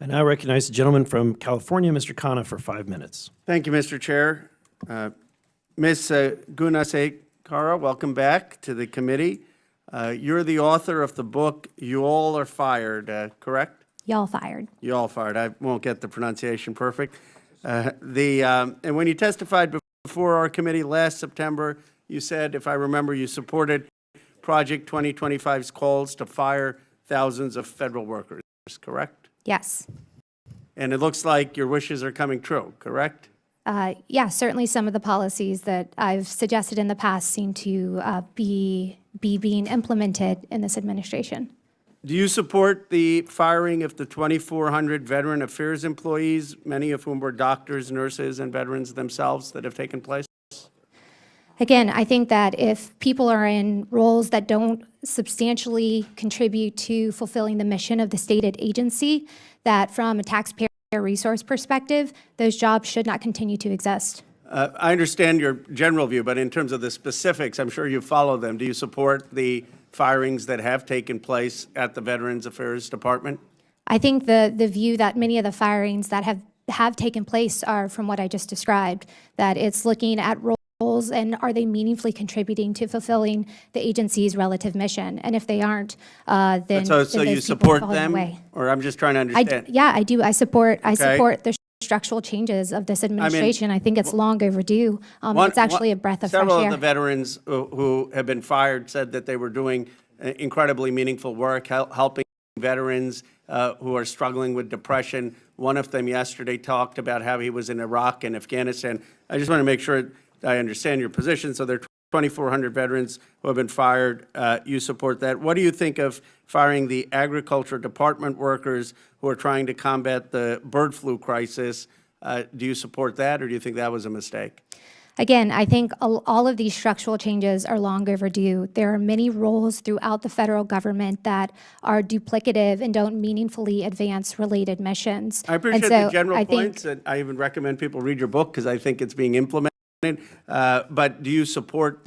I now recognize the gentleman from California, Mr. Khanna, for 5 minutes. Thank you, Mr. Chair. Ms. Gunasekara, welcome back to the committee. You're the author of the book, You All Are Fired, correct? Y'all fired. You all fired. I won't get the pronunciation perfect. And when you testified before our committee last September, you said, if I remember, you supported Project 2025's calls to fire thousands of federal workers, correct? Yes. And it looks like your wishes are coming true, correct? Yeah, certainly some of the policies that I've suggested in the past seem to be being implemented in this administration. Do you support the firing of the 2,400 Veteran Affairs employees, many of whom were doctors, nurses, and veterans themselves, that have taken place? Again, I think that if people are in roles that don't substantially contribute to fulfilling the mission of the stated agency, that from a taxpayer resource perspective, those jobs should not continue to exist. I understand your general view, but in terms of the specifics, I'm sure you follow them. Do you support the firings that have taken place at the Veterans Affairs Department? I think the view that many of the firings that have taken place are from what I just described, that it's looking at roles and are they meaningfully contributing to fulfilling the agency's relative mission? And if they aren't, then So then you those support people fall them? away. Or I'm just trying to understand. Yeah, I do. I support the structural changes of this administration. I think it's long overdue. It's actually a breath of fresh Several air. of the veterans who have been fired said that they were doing incredibly meaningful work, helping veterans who are struggling with depression. One of them yesterday talked about how he was in Iraq and Afghanistan. I just want to make sure I understand your position. So there are 2,400 veterans who have been fired. You support that. What do you think of firing the Agriculture Department workers who are trying to combat the bird flu crisis? Do you support that, or do you think that was a mistake? Again, I think all of these structural changes are long overdue. There are many roles throughout the federal government that are duplicative and don't meaningfully advance related missions. I appreciate the general points, and I even recommend people read your book because I think it's being implemented. But do you support